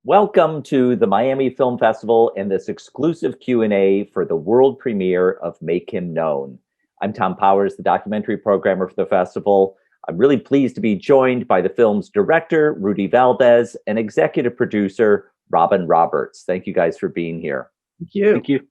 Welcome to the Miami Film Festival and this exclusive Q&A for the world premiere of Make Him Known. I'm Thom Powers, the documentary programmer for the festival. I'm really pleased to be joined by the film's director, Rudy Valdez, and executive producer, Robin Roberts. Thank you guys for being here. Thank you. Thank you.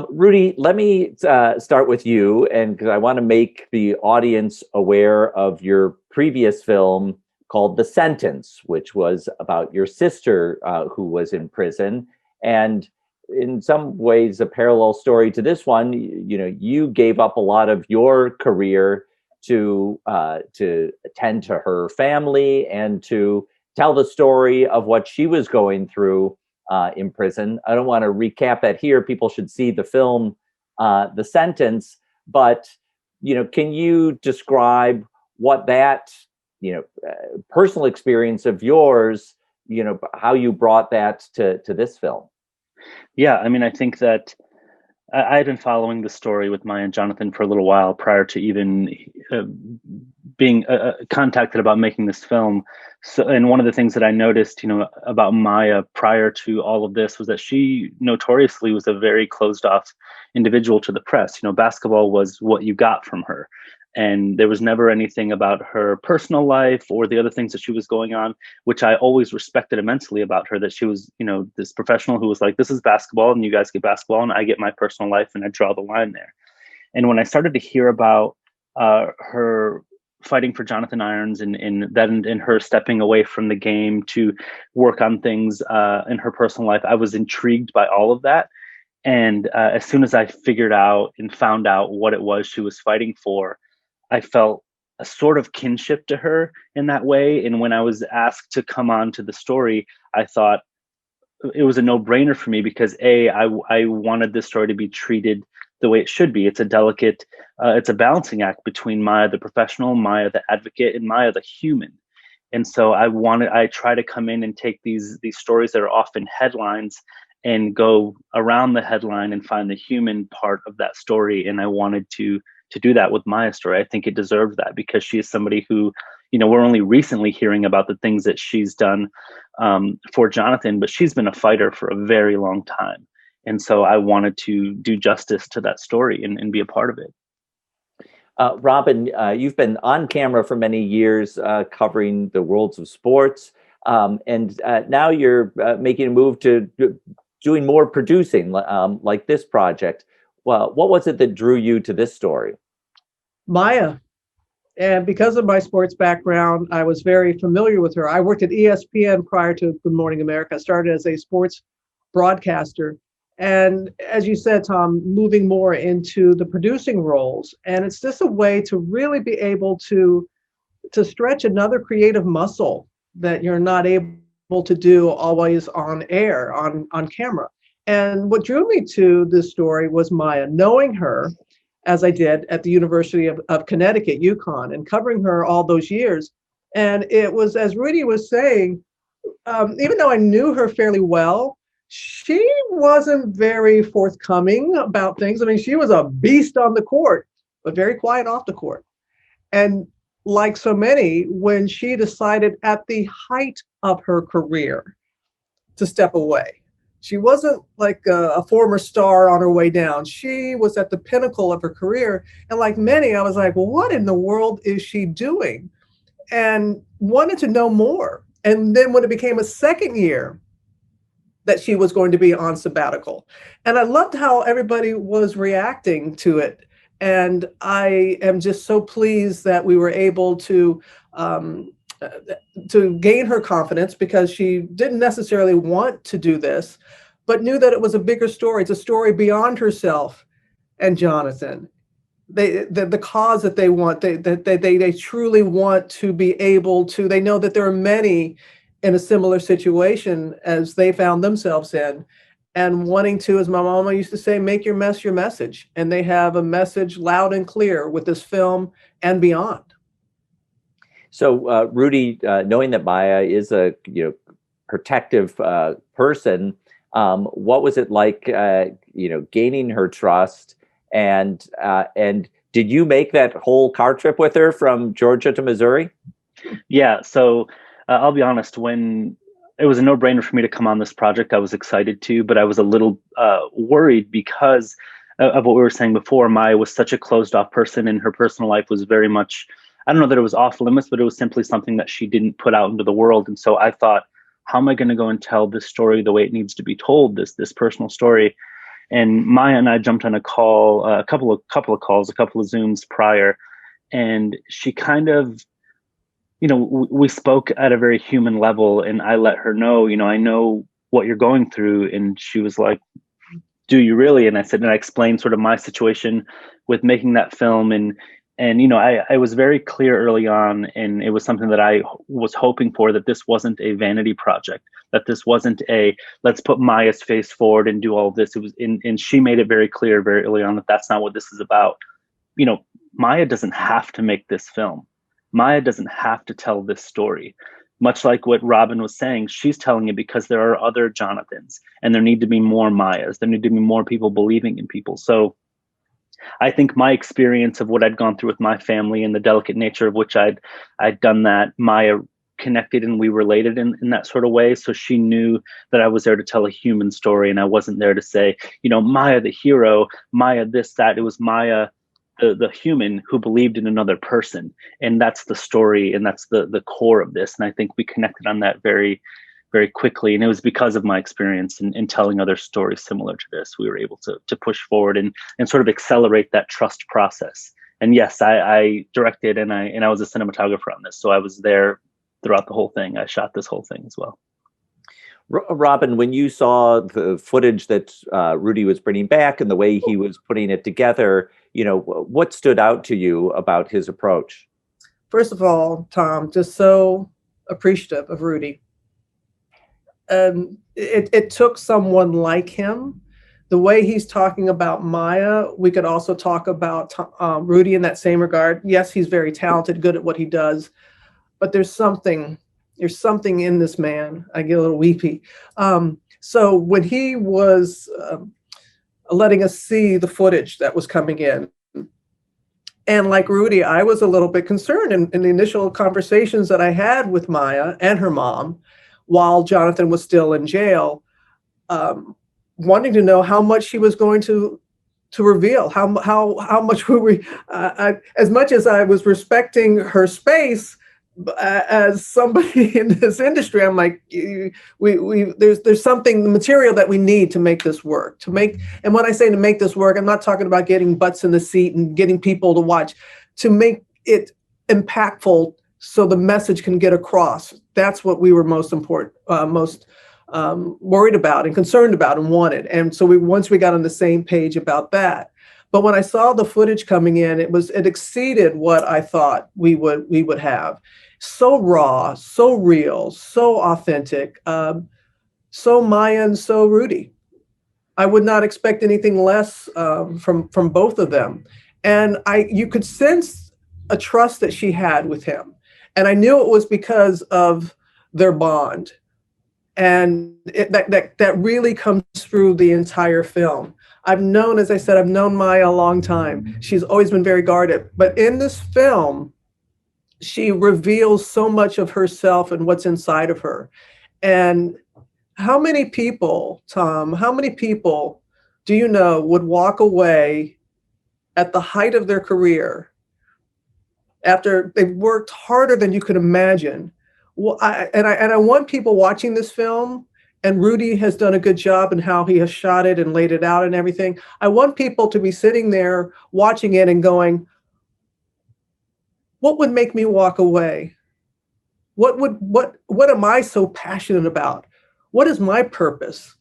Rudy, let me start with you, and because I want to make the audience aware of your previous film called The Sentence, which was about your sister who was in prison. And in some ways, a parallel story to this one. You gave up a lot of your career to attend to her family and to tell the story of what she was going through in prison. I don't want to recap that here. People should see the film, The Sentence. But can you describe what that personal experience of yours, how you brought that to this film? Yeah, I mean, I think that I had been following the story with Maya and Jonathan for a little while prior to even being contacted about making this film. So, and one of the things that I noticed, about Maya prior to all of this was that she notoriously was a very closed off individual to the press. Basketball was what you got from her. And there was never anything about her personal life or the other things that she was going on, which I always respected immensely about her, that she was, this professional who was like, this is basketball and you guys get basketball and I get my personal life and I draw the line there. And when I started to hear about her fighting for Jonathan Irons and her stepping away from the game to work on things in her personal life, I was intrigued by all of that. And as soon as I figured out and found out what it was she was fighting for, I felt a sort of kinship to her in that way. And when I was asked to come on to the story, I thought it was a no-brainer for me because I wanted this story to be treated the way it should be. It's a delicate, it's a balancing act between Maya the professional, Maya the advocate, and Maya the human. And so I try to come in and take these stories that are often headlines and go around the headline and find the human part of that story. And I wanted to do that with Maya's story. I think it deserves that because she is somebody who, we're only recently hearing about the things that she's done for Jonathan, but she's been a fighter for a very long time. And so I wanted to do justice to that story and be a part of it. Robin, you've been on camera for many years covering the worlds of sports. And now you're making a move to doing more producing like this project. Well, what was it that drew you to this story? Maya. And because of my sports background, I was very familiar with her. I worked at ESPN prior to Good Morning America. I started as a sports broadcaster. And as you said, Thom, moving more into the producing roles. And it's just a way to really be able to stretch another creative muscle that you're not able to do always on air, on camera. And what drew me to this story was Maya, knowing her as I did at the University of Connecticut, UConn, and covering her all those years. And it was, as Rudy was saying, even though I knew her fairly well, she wasn't very forthcoming about things. I mean, she was a beast on the court, but very quiet off the court. And like so many, when she decided at the height of her career to step away, she wasn't like a former star on her way down. She was at the pinnacle of her career. And like many, I was like, well, what in the world is she doing? And wanted to know more. And then when it became a second year that she was going to be on sabbatical, and I loved how everybody was reacting to it. And I am just so pleased that we were able to gain her confidence because she didn't necessarily want to do this, but knew that it was a bigger story. It's a story beyond herself and Jonathan. The cause that they want, they truly want to be able to, they know that there are many in a similar situation as they found themselves in, and wanting to, as my mama used to say, make your mess your message. And they have a message loud and clear with this film and beyond. So, Rudy, knowing that Maya is a protective person, what was it like, gaining her trust, and did you make that whole car trip with her from Georgia to Missouri? Yeah. So I'll be honest, when it was a no-brainer for me to come on this project. I was excited to, but I was a little worried because of what we were saying before. Maya was such a closed-off person, and her personal life was very much, I don't know that it was off limits, but it was simply something that she didn't put out into the world. And so I thought, how am I going to go and tell this story the way it needs to be told, this personal story? And Maya and I jumped on a call, a couple of calls, a couple of Zooms prior, and she kind of, we spoke at a very human level, and I let her know, I know what you're going through. And she was like, do you really? And I said, and I explained sort of my situation with making that film. And I was very clear early on, and it was something that I was hoping for, that this wasn't a vanity project, that this wasn't a, let's put Maya's face forward and do all of this. It was, and she made it very clear very early on that that's not what this is about. Maya doesn't have to make this film. Maya doesn't have to tell this story. Much like what Robin was saying, she's telling it because there are other Jonathans, and there need to be more Mayas. There need to be more people believing in people. So I think my experience of what I'd gone through with my family and the delicate nature of which I'd done that, Maya connected and we related in that sort of way. So she knew that I was there to tell a human story, and I wasn't there to say, Maya the hero, Maya this, that. It was Maya the human who believed in another person. And that's the story, and that's the core of this. And I think we connected on that very, very quickly. And it was because of my experience in telling other stories similar to this, we were able to push forward and sort of accelerate that trust process. And yes, I directed and I was a cinematographer on this. So I was there throughout the whole thing. I shot this whole thing as well. Robin, when you saw the footage that Rudy was bringing back and the way he was putting it together, what stood out to you about his approach? First of all, Thom, just so appreciative of Rudy. It took someone like him. The way he's talking about Maya, we could also talk about Rudy in that same regard. Yes, he's very talented, good at what he does, but there's something in this man. I get a little weepy. So when he was letting us see the footage that was coming in, and like Rudy, I was a little bit concerned in the initial conversations that I had with Maya and her mom while Jonathan was still in jail, wanting to know how much she was going to reveal, how much were we, as much as I was respecting her space, as somebody in this industry, I'm like, there's something, the material that we need to make this work, and when I say to make this work, I'm not talking about getting butts in the seat and getting people to watch, to make it impactful so the message can get across. That's what we were most worried about and concerned about and wanted. And so once we got on the same page about that. But when I saw the footage coming in, it exceeded what I thought we would have. So raw, so real, so authentic, so Maya and so Rudy. I would not expect anything less from both of them. And you could sense a trust that she had with him. And I knew it was because of their bond. And that really comes through the entire film. As I said, I've known Maya a long time. She's always been very guarded. But in this film, she reveals so much of herself and what's inside of her. And how many people, Thom, do you know would walk away at the height of their career after they've worked harder than you could imagine? Well, I want people watching this film, and Rudy has done a good job in how he has shot it and laid it out and everything. I want people to be sitting there watching it and going, what would make me walk away? What am I so passionate about? What is my purpose?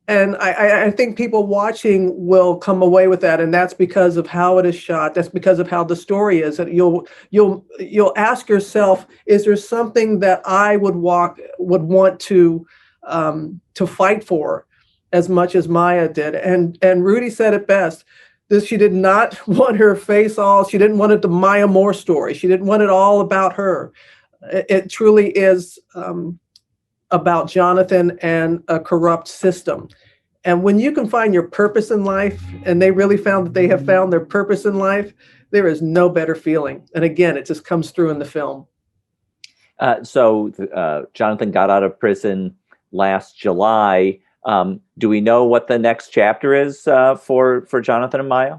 And I think people watching will come away with that, and that's because of how it is shot. That's because of how the story is. That you'll ask yourself, is there something that I would want to fight for as much as Maya did? And Rudy said it best. She did not want her face all. She didn't want it the Maya Moore story. She didn't want it all about her. It truly is about Jonathan and a corrupt system. And when you can find your purpose in life, and they really found that they have found their purpose in life, there is no better feeling. And again, it just comes through in the film. Jonathan got out of prison last July. Do we know what the next chapter is for Jonathan and Maya?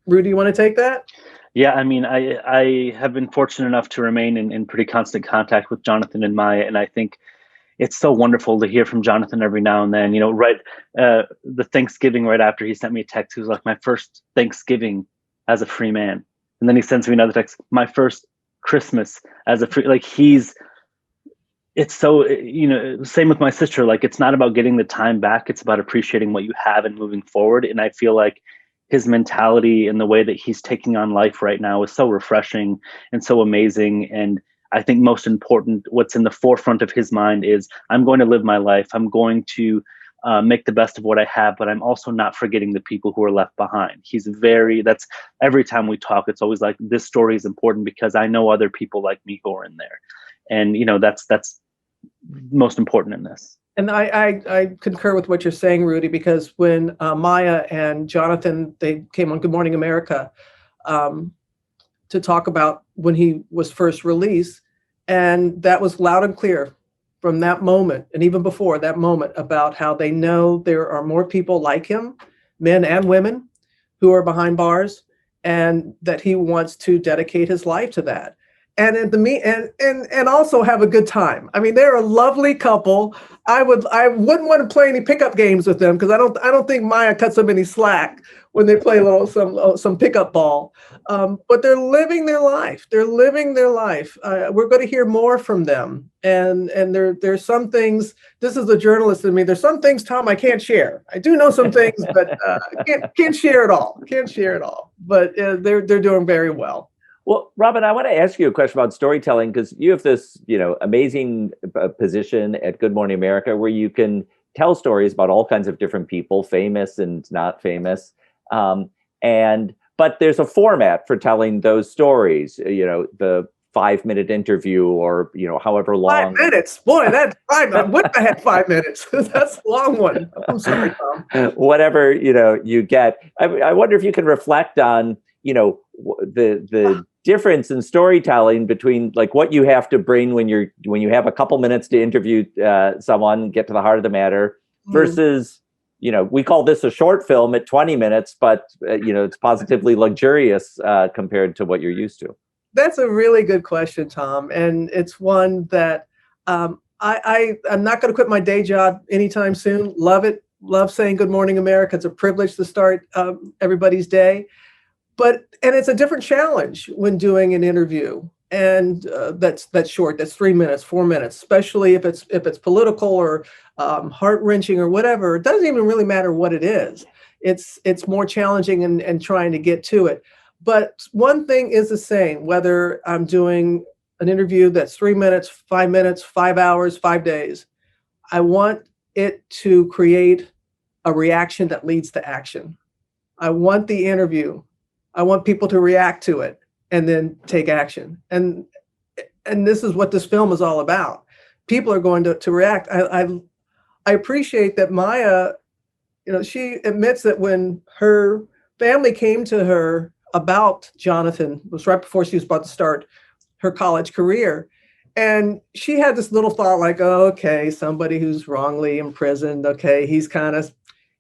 Rudy, you want to take that? Yeah, I mean, I have been fortunate enough to remain in pretty constant contact with Jonathan and Maya, and I think it's so wonderful to hear from Jonathan every now and then. The Thanksgiving right after, he sent me a text. He was like, "My first Thanksgiving as a free man," and then he sends me another text, "My first Christmas as a free." It's so, same with my sister. Like, it's not about getting the time back; it's about appreciating what you have and moving forward. And I feel like his mentality and the way that he's taking on life right now is so refreshing and so amazing. And I think most important, what's in the forefront of his mind is, I'm going to live my life. I'm going to make the best of what I have, but I'm also not forgetting the people who are left behind. That's every time we talk, it's always like, this story is important because I know other people like me who are in there. And, that's most important in this. And I concur with what you're saying, Rudy, because when Maya and Jonathan, they came on Good Morning America to talk about when he was first released, and that was loud and clear from that moment, and even before that moment, about how they know there are more people like him, men and women, who are behind bars, and that he wants to dedicate his life to that. And and also have a good time. I mean, they're a lovely couple. I wouldn't want to play any pickup games with them, because I don't think Maya cuts them any slack when they play some pickup ball. But they're living their life. They're living their life. We're going to hear more from them. And there's some things. This is a journalist in me. There's some things, Thom, I can't share. I do know some things, but can't share it all. Can't share it all. But they're doing very well. Well, Robin, I want to ask you a question about storytelling, because you have this, amazing position at Good Morning America where you can tell stories about all kinds of different people, famous and not famous. But there's a format for telling those stories, the 5-minute interview, or, however long. 5 minutes. Boy, that's 5. I wouldn't have had 5 minutes. That's a long one. I'm sorry, Thom. Whatever, you get. I wonder if you can reflect on, the difference in storytelling between, like, what you have to bring when you have a couple minutes to interview someone, get to the heart of the matter, versus, we call this a short film at 20 minutes, but it's positively luxurious compared to what you're used to. That's a really good question, Thom, and it's one that I'm not going to quit my day job anytime soon. Love it. Love saying Good Morning America. It's a privilege to start everybody's day. And it's a different challenge when doing an interview, and that's short. That's 3 minutes, 4 minutes, especially if it's political or heart wrenching or whatever. It doesn't even really matter what it is. It's more challenging and trying to get to it. But one thing is the same, whether I'm doing an interview that's 3 minutes, 5 minutes, 5 hours, 5 days. I want it to create a reaction that leads to action. I want the interview. I want people to react to it and then take action. And this is what this film is all about. People are going to react. I appreciate that Maya, she admits that when her family came to her about Jonathan, it was right before she was about to start her college career. And she had this little thought like, oh, okay, somebody who's wrongly imprisoned. Okay, he's kind of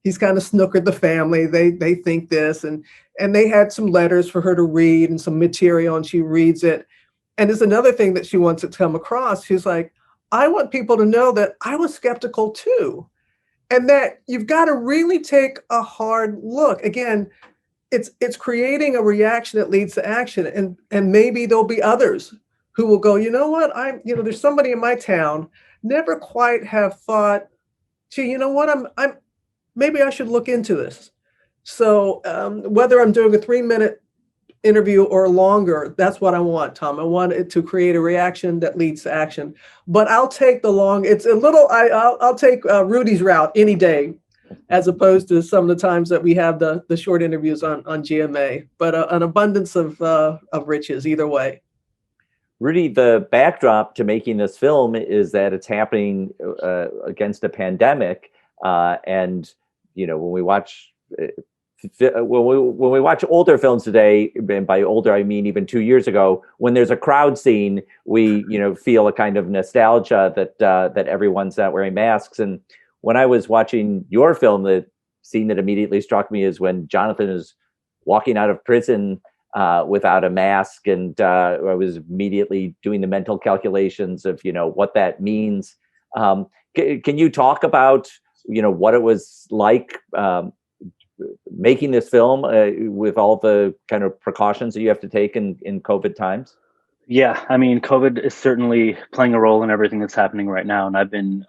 snookered the family. They think this, and they had some letters for her to read and some material, and she reads it. And there's another thing that she wants it to come across. She's like, I want people to know that I was skeptical too, and that you've got to really take a hard look. Again, it's creating a reaction that leads to action, and maybe there'll be others who will go, you know what, there's somebody in my town never quite have thought, gee, you know what, I'm maybe I should look into this. So whether I'm doing a 3-minute interview or longer, that's what I want, Thom. I want it to create a reaction that leads to action. But I'll take I'll take Rudy's route any day, as opposed to some of the times that we have the short interviews on GMA. But an abundance of riches either way. Rudy, the backdrop to making this film is that it's happening against a pandemic, and when we watch when we watch older films today, and by older I mean even 2 years ago, when there's a crowd scene, we feel a kind of nostalgia that everyone's not wearing masks. And when I was watching your film, the scene that immediately struck me is when Jonathan is walking out of prison without a mask, and I was immediately doing the mental calculations of what that means. Can you talk about what it was like making this film with all the kind of precautions that you have to take in COVID times? Yeah, I mean, COVID is certainly playing a role in everything that's happening right now, and I've been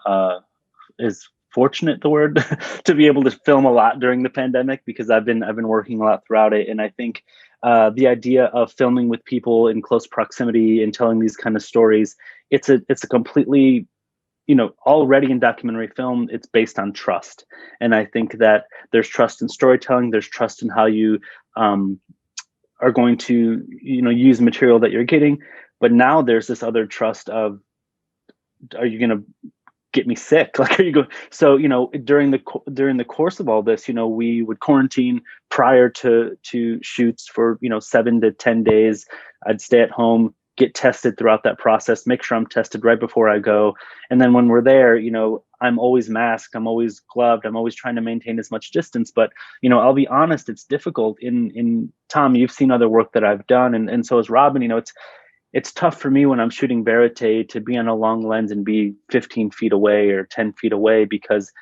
is fortunate the word to be able to film a lot during the pandemic, because I've been working a lot throughout it. And I think the idea of filming with people in close proximity and telling these kind of stories, it's a completely, already in documentary film, it's based on trust. And I think that there's trust in storytelling, there's trust in how you are going to use material that you're getting, but now there's this other trust of, are you going to get me sick? Like, are you going? So during the course of all this, we would quarantine prior to shoots for 7 to 10 days. I'd stay at home, get tested throughout that process, make sure I'm tested right before I go, and then when we're there, I'm always masked, I'm always gloved, I'm always trying to maintain as much distance. But I'll be honest, it's difficult. In Thom, you've seen other work that I've done, and so has Robin. It's tough for me when I'm shooting verite to be on a long lens and be 15 feet away or 10 feet away, because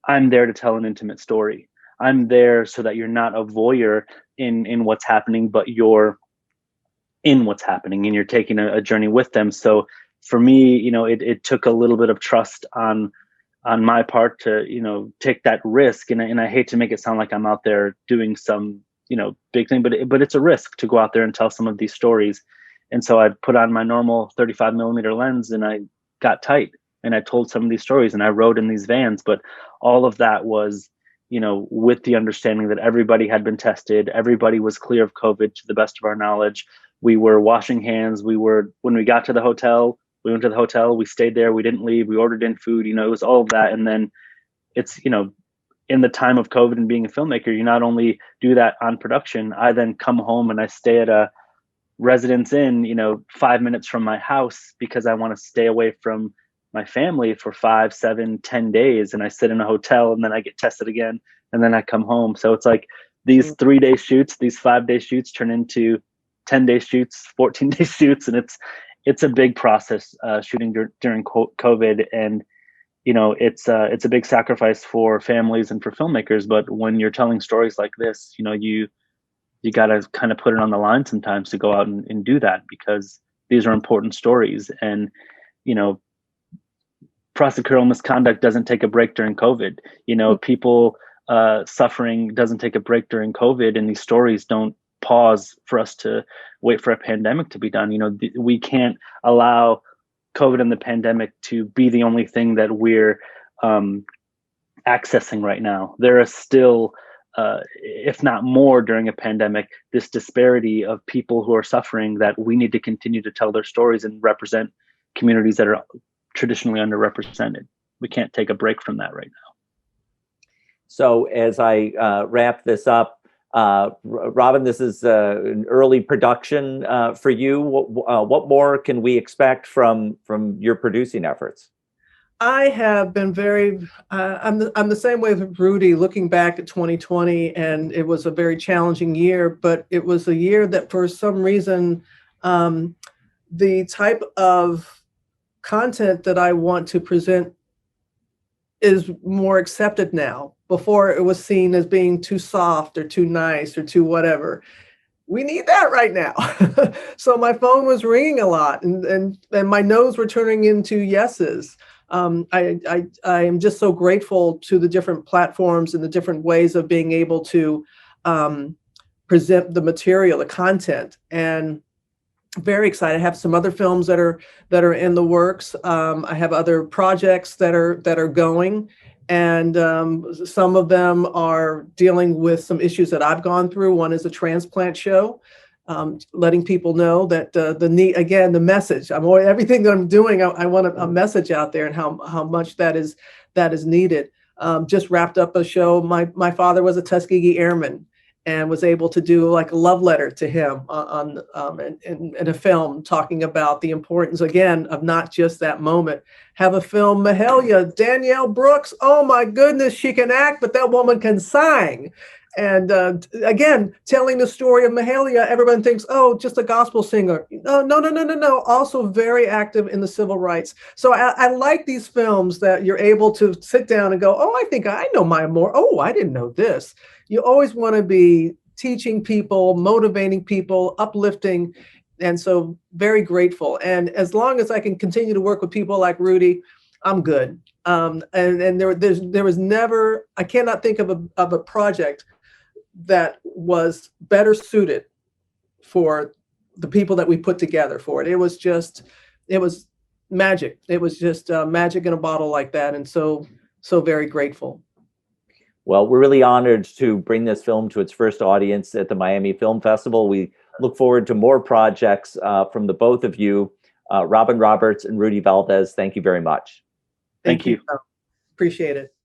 I'm there to tell an intimate story. I'm there so that you're not a voyeur in what's happening, but you're in what's happening and you're taking a journey with them. So for me, it took a little bit of trust on my part to, take that risk. And I hate to make it sound like I'm out there doing some, big thing, but it's a risk to go out there and tell some of these stories. And so I put on my normal 35 millimeter lens and I got tight and I told some of these stories and I rode in these vans. But all of that was, with the understanding that everybody had been tested, everybody was clear of COVID to the best of our knowledge. We were washing hands. When we got to the hotel, we went to the hotel, we stayed there, we didn't leave, we ordered in food, it was all of that. And then it's, in the time of COVID and being a filmmaker, you not only do that on production, I then come home and I stay at a residence inn, 5 minutes from my house, because I want to stay away from my family for 5, 7, 10 days. And I sit in a hotel and then I get tested again and then I come home. So it's like these 3-day shoots, these 5-day shoots turn into 10-day shoots, 14-day shoots. And it's a big process shooting during COVID. And, it's a big sacrifice for families and for filmmakers. But when you're telling stories like this, you got to kind of put it on the line sometimes to go out and do that, because these are important stories. And, prosecutorial misconduct doesn't take a break during COVID. People suffering doesn't take a break during COVID, and these stories don't pause for us to wait for a pandemic to be done. We can't allow COVID and the pandemic to be the only thing that we're accessing right now. There are still, if not more during a pandemic, this disparity of people who are suffering, that we need to continue to tell their stories and represent communities that are traditionally underrepresented. We can't take a break from that right now. So as I wrap this up, Robin, this is an early production for you. What more can we expect from your producing efforts? I have been very, I'm the same way with Rudy, looking back at 2020, and it was a very challenging year, but it was a year that for some reason, the type of content that I want to present is more accepted now. Before it was seen as being too soft or too nice or too whatever. We need that right now. So my phone was ringing a lot and my no's were turning into yeses. I am just so grateful to the different platforms and the different ways of being able to present the material, the content, and very excited. I have some other films that are in the works. I have other projects that are going, and some of them are dealing with some issues that I've gone through. One is a transplant show, letting people know that the need, again, the message. Everything that I'm doing, I want a message out there, and how much that is needed. Just wrapped up a show. My father was a Tuskegee Airman, and was able to do like a love letter to him in a film, talking about the importance again of not just that moment. Have a film, Mahalia, Danielle Brooks. Oh my goodness, she can act, but that woman can sing. And again, telling the story of Mahalia, everyone thinks, oh, just a gospel singer. No. Also very active in the civil rights. So I like these films that you're able to sit down and go, oh, I think I know Maya Moore. Oh, I didn't know this. You always want to be teaching people, motivating people, uplifting. And so very grateful. And as long as I can continue to work with people like Rudy, I'm good. And there was never, I cannot think of a project that was better suited for the people that we put together for it. It was magic. It was just magic in a bottle like that. And so very grateful. Well, we're really honored to bring this film to its first audience at the Miami Film Festival. We look forward to more projects from the both of you, Robin Roberts and Rudy Valdez. Thank you very much. Thank you. Appreciate it.